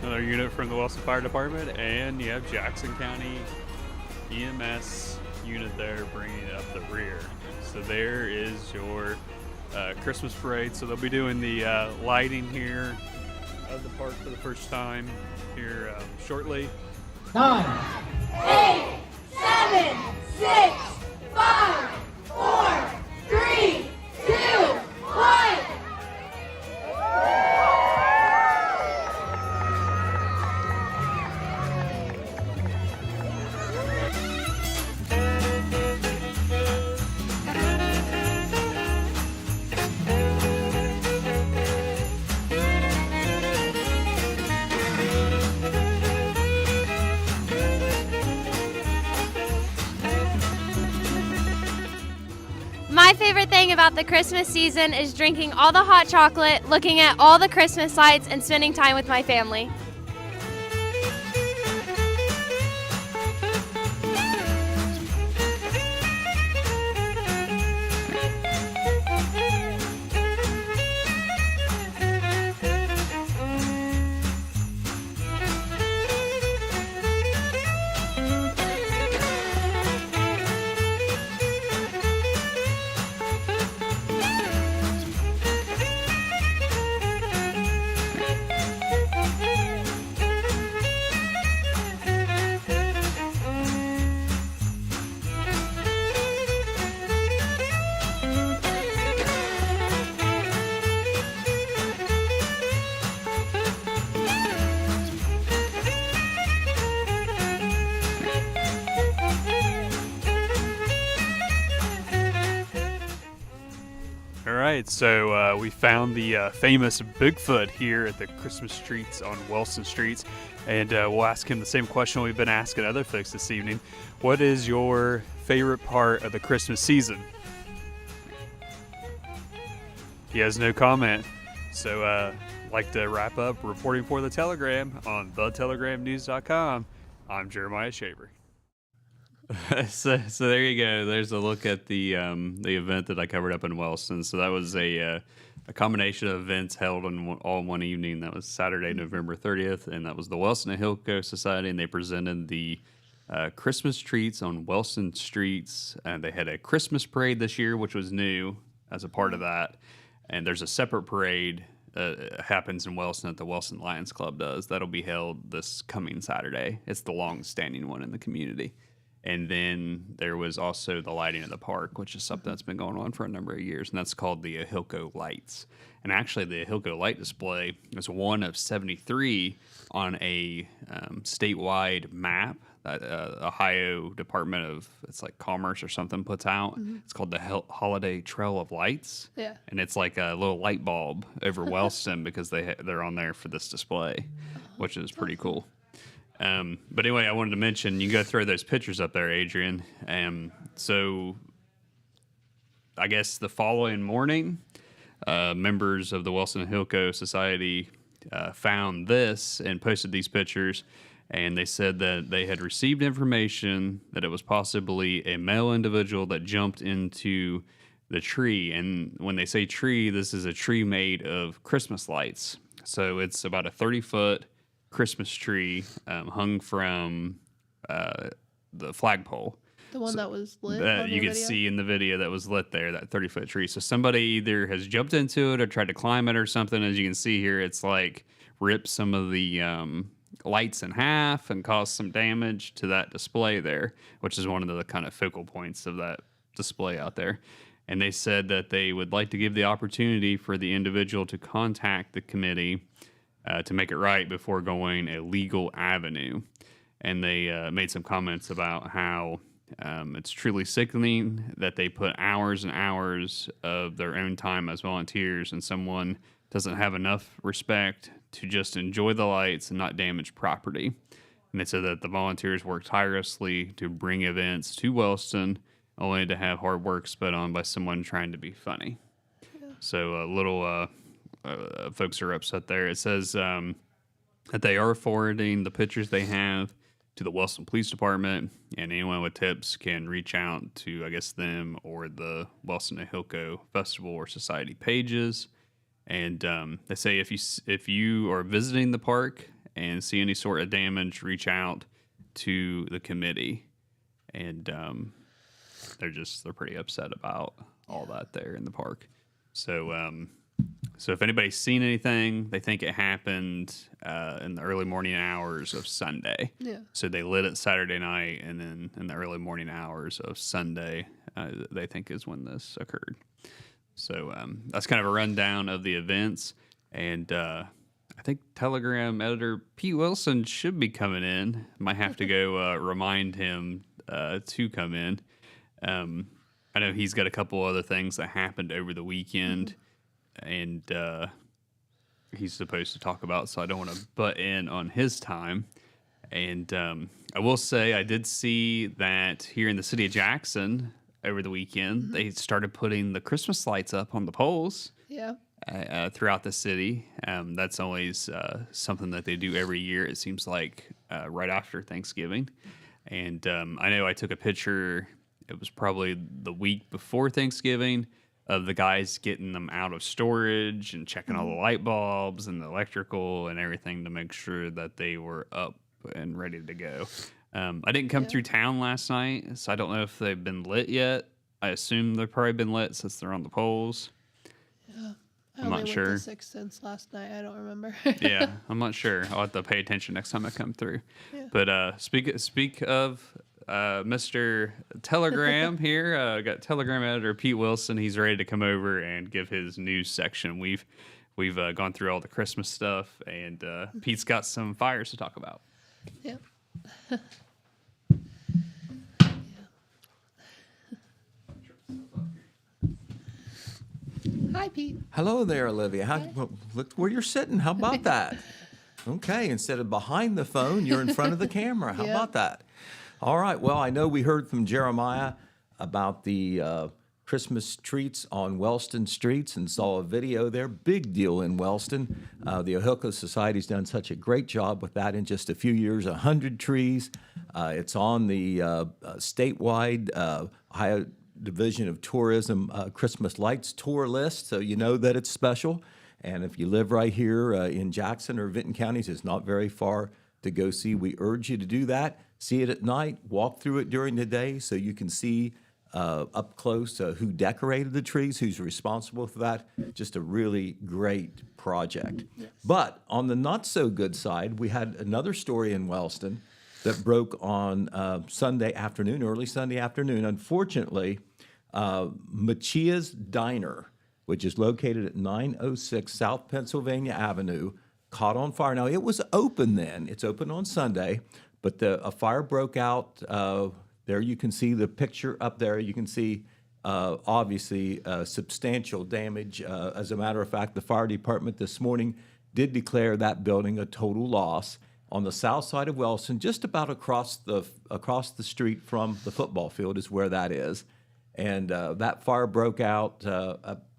Another unit from the Wilson Fire Department, and you have Jackson County EMS unit there bringing it up the rear. So there is your Christmas parade. So they'll be doing the lighting here of the park for the first time here shortly. 9, 8, 7, 6, 5, 4, 3, 2, 1. My favorite thing about the Christmas season is drinking all the hot chocolate, looking at all the Christmas lights, and spending time with my family. So we found the famous Bigfoot here at the Christmas trees on Wilson Streets, and we'll ask him the same question we've been asking other folks this evening. What is your favorite part of the Christmas season? He has no comment. So like to wrap up reporting for The Telegram on thetelegramnews.com. I'm Jeremiah Shaver. So there you go. There's a look at the event that I covered up in Wellston. So that was a combination of events held all in one evening. That was Saturday, November 30th, and that was the Wellston and Hillco Society, and they presented the Christmas treats on Wellston streets. And they had a Christmas parade this year, which was new as a part of that. And there's a separate parade happens in Wellston that the Wellston Lions Club does. That'll be held this coming Saturday. It's the long-standing one in the community. And then there was also the lighting of the park, which is something that's been going on for a number of years, and that's called the Ahilco Lights. And actually, the Ahilco Light Display is one of 73 on a statewide map that Ohio Department of Commerce or something puts out. Mm-hmm. It's called the Holiday Trail of Lights. Yeah. And it's like a little light bulb over Wellston because they're on there for this display, which is pretty cool. But anyway, I wanted to mention, you can go throw those pictures up there, Adrian. So I guess the following morning, members of the Wilson Hillco Society found this and posted these pictures, and they said that they had received information that it was possibly a male individual that jumped into the tree. And when they say tree, this is a tree made of Christmas lights. So it's about a 30-foot Christmas tree hung from the flagpole. The one that was lit that you could see in the video that was lit there, that 30-foot tree. So somebody either has jumped into it or tried to climb it or something. As you can see here, it's like ripped some of the lights in half and caused some damage to that display there, which is one of the kind of focal points of that display out there. And they said that they would like to give the opportunity for the individual to contact the committee to make it right before going a legal avenue. And they made some comments about how it's truly sickening that they put hours and hours of their own time as volunteers, and someone doesn't have enough respect to just enjoy the lights and not damage property. And they said that the volunteers work tirelessly to bring events to Wellston, only to have hard work spit on by someone trying to be funny. Yeah. So folks are upset there. It says that they are forwarding the pictures they have to the Wellston Police Department, and anyone with tips can reach out to, I guess, them or the Wellston and Hilco Festival or Society pages. And they say if you are visiting the park and see any sort of damage, reach out to the committee. And they're pretty upset about all that there in the park. So so if anybody's seen anything, they think it happened in the early morning hours of Sunday. Yeah. So they lit it Saturday night, and then in the early morning hours of Sunday, they think is when this occurred. So that's kind of a rundown of the events. And I think Telegram editor Pete Wilson should be coming in. Might have to go remind him to come in. I know he's got a couple other things that happened over the weekend, and he's supposed to talk about, so I don't want to butt in on his time. And I will say I did see that here in the city of Jackson over the weekend, they started putting the Christmas lights up on the poles. Yeah. Throughout the city. That's always something that they do every year, it seems like, right after Thanksgiving. And I know I took a picture, it was probably the week before Thanksgiving, of the guys getting them out of storage and checking all the light bulbs and the electrical and everything to make sure that they were up and ready to go. I didn't come through town last night, so I don't know if they've been lit yet. I assume they've probably been lit since they're on the poles. Yeah. I'm not sure. I went to Sixth Sense last night. I don't remember. Yeah, I'm not sure. I'll have to pay attention next time I come through. Yeah. But speak of Mr. Telegram here, got Telegram editor Pete Wilson. He's ready to come over and give his news section. We've gone through all the Christmas stuff, and Pete's got some fires to talk about. Yep. Hi, Pete. Hello there, Olivia. Well, look where you're sitting. How about that? Okay, instead of behind the phone, you're in front of the camera. How about that? All right. Well, I know we heard from Jeremiah about the Christmas treats on Wellston streets and saw a video there. Big deal in Wellston. The Ohilka Society's done such a great job with that in just a few years. 100 trees. It's on the statewide Ohio Division of Tourism Christmas Lights tour list, so you know that it's special. And if you live right here in Jackson or Vinton counties, it's not very far to go see. We urge you to do that. See it at night, walk through it during the day so you can see up close who decorated the trees, who's responsible for that. Just a really great project. Yes. But on the not so good side, we had another story in Wellston that broke on Sunday afternoon, early Sunday afternoon. Unfortunately, Machia's Diner, which is located at 906 South Pennsylvania Avenue, caught on fire. Now, it was open then. It's open on Sunday, but a fire broke out. There you can see the picture up there. You can see, obviously, substantial damage. As a matter of fact, the fire department this morning did declare that building a total loss. On the south side of Wellston, just about across the street from the football field is where that is. And that fire broke out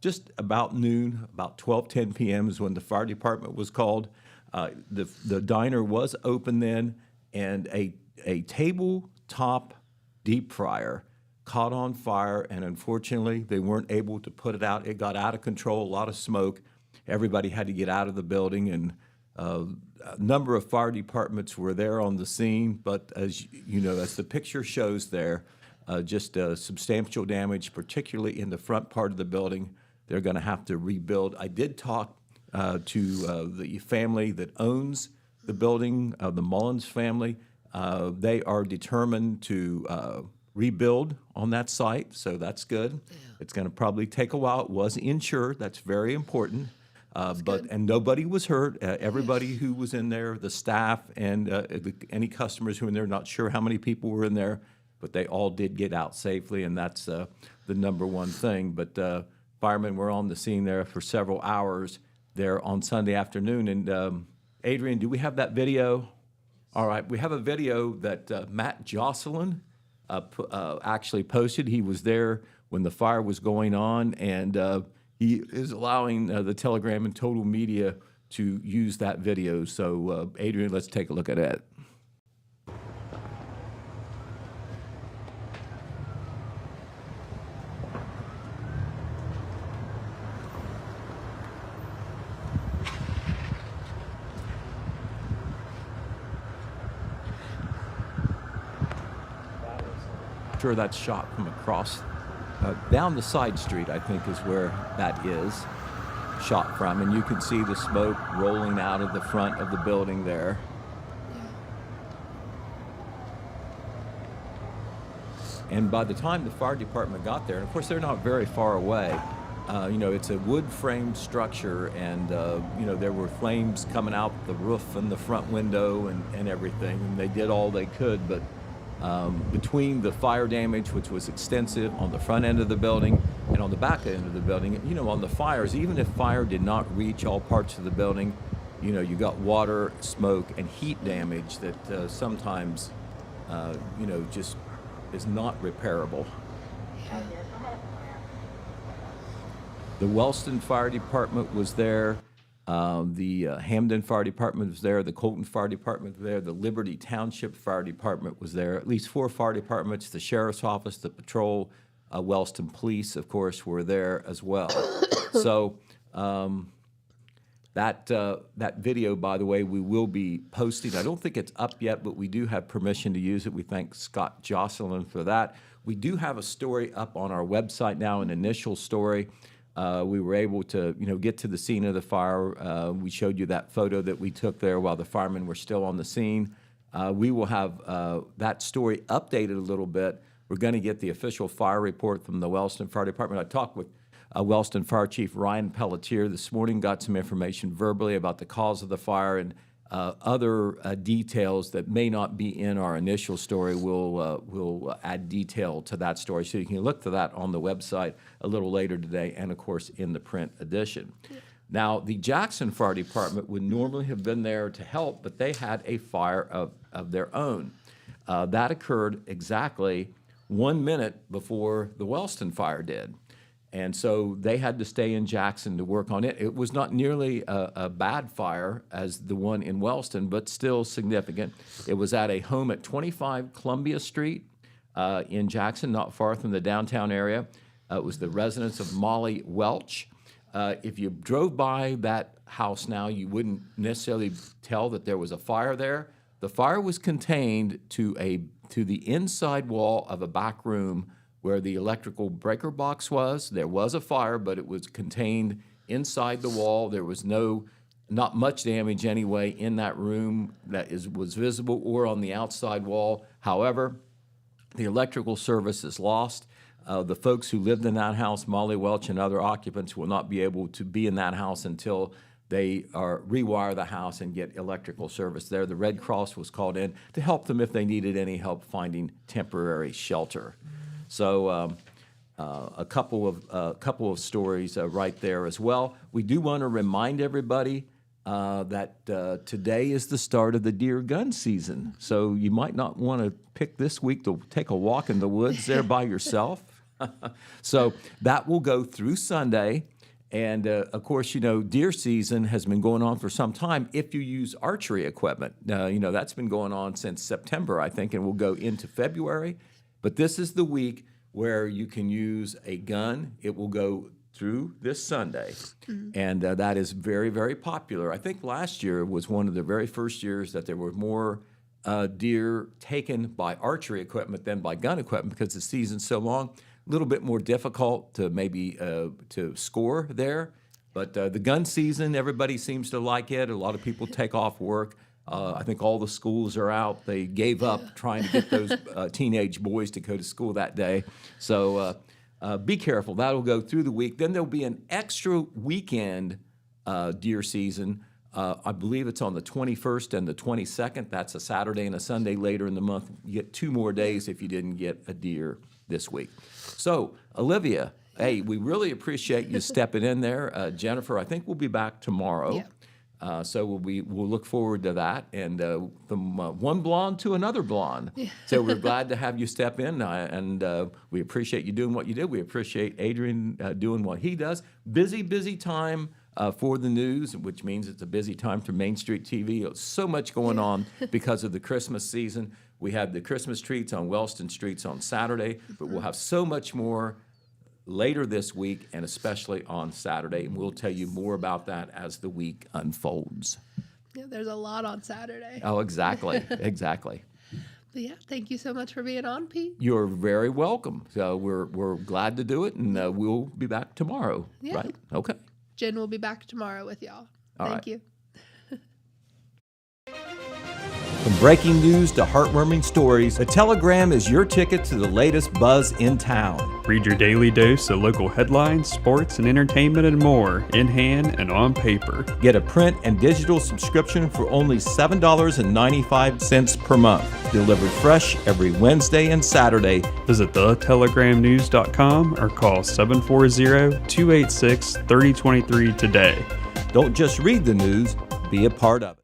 just about noon, about 12:10 p.m. is when the fire department was called. The diner was open then, and a tabletop deep fryer caught on fire, and unfortunately, they weren't able to put it out. It got out of control, a lot of smoke. Everybody had to get out of the building, and a number of fire departments were there on the scene, but as you know, as the picture shows there, just substantial damage, particularly in the front part of the building. They're going to have to rebuild. I did talk to the family that owns the building, the Mullins family. They are determined to rebuild on that site, so that's good. Yeah. It's going to probably take a while. It was insured. That's very important. And nobody was hurt. Everybody who was in there, the staff and any customers who were in there, not sure how many people were in there, but they all did get out safely, and that's the number one thing. But firemen were on the scene there for several hours there on Sunday afternoon. And Adrian, do we have that video? All right, we have a video that Matt Jocelyn actually posted. He was there when the fire was going on, and he is allowing the Telegram and Total Media to use that video. So, Adrian, let's take a look at it. Sure, that's shot from across down the side street, I think, is where that is shot from, and you can see the smoke rolling out of the front of the building there. And by the time the fire department got there, and of course they're not very far away, it's a wood-framed structure, and there were flames coming out the roof and the front window and everything, and they did all they could, but between the fire damage, which was extensive on the front end of the building and on the back end of the building, on the fires, even if fire did not reach all parts of the building, you got water, smoke, and heat damage that sometimes, just is not repairable. Yeah. The Wellston Fire Department was there. The Hamden Fire Department was there, the Colton Fire Department was there, the Liberty Township Fire Department was there, at least 4 fire departments, the Sheriff's Office, the Patrol, Wellston Police, of course, were there as well. So that video, by the way, we will be posting. I don't think it's up yet, but we do have permission to use it. We thank Scott Jocelyn for that. We do have a story up on our website now, an initial story. We were able to, get to the scene of the fire. We showed you that photo that we took there while the firemen were still on the scene. We will have that story updated a little bit. We're going to get the official fire report from the Wellston Fire Department. I talked with Wellston Fire Chief Ryan Pelletier this morning, got some information verbally about the cause of the fire, and other details that may not be in our initial story. We'll add detail to that story, so you can look for that on the website a little later today, and of course in the print edition. Now, the Jackson Fire Department would normally have been there to help, but they had a fire of their own. That occurred exactly 1 minute before the Wellston fire did. And so they had to stay in Jackson to work on it. It was not nearly a bad fire as the one in Wellston, but still significant. It was at a home at 25 Columbia Street in Jackson, not far from the downtown area. It was the residence of Molly Welch. If you drove by that house now, you wouldn't necessarily tell that there was a fire there. The fire was contained to the inside wall of a back room where the electrical breaker box was. There was a fire, but it was contained inside the wall. There was not much damage anyway in that room that was visible or on the outside wall. However, the electrical service is lost. The folks who lived in that house, Molly Welch and other occupants, will not be able to be in that house until they rewire the house and get electrical service there. The Red Cross was called in to help them if they needed any help finding temporary shelter. So a couple of stories right there as well. We do want to remind everybody that today is the start of the deer gun season. So you might not want to pick this week to take a walk in the woods there by yourself. So that will go through Sunday. And of course, deer season has been going on for some time if you use archery equipment. That's been going on since September, I think, and will go into February. But this is the week where you can use a gun. It will go through this Sunday, and that is very, very popular. I think last year was one of the very first years that there were more deer taken by archery equipment than by gun equipment because the season's so long. A little bit more difficult to maybe to score there, but the gun season, everybody seems to like it. A lot of people take off work. I think all the schools are out. They gave up trying to get those teenage boys to go to school that day. So be careful. That'll go through the week. Then there'll be an extra weekend deer season. I believe it's on the 21st and the 22nd. That's a Saturday and a Sunday later in the month. You get 2 more days if you didn't get a deer this week. So, Olivia, hey, we really appreciate you stepping in there. Jennifer, I think we'll be back tomorrow. Yeah. So we'll look forward to that. And from one blonde to another blonde. Yeah. So we're glad to have you step in, and we appreciate you doing what you did. We appreciate Adrian doing what he does. Busy time for the news, which means it's a busy time for Main Street TV. There's so much going on because of the Christmas season. We have the Christmas treats on Wellston Streets on Saturday, but we'll have so much more later this week, and especially on Saturday. And we'll tell you more about that as the week unfolds. Yeah, there's a lot on Saturday. Oh, exactly. Exactly. But yeah, thank you so much for being on, Pete. You're very welcome. So we're glad to do it, and we'll be back tomorrow. Yeah. Right? Okay. Jen will be back tomorrow with y'all. Thank you. From breaking news to heartwarming stories, the Telegram is your ticket to the latest buzz in town. Read your daily dose of local headlines, sports, and entertainment and more in hand and on paper. Get a print and digital subscription for only $7.95 per month. Delivered fresh every Wednesday and Saturday. Visit thetelegramnews.com or call 740-286-3023 today. Don't just read the news, be a part of it.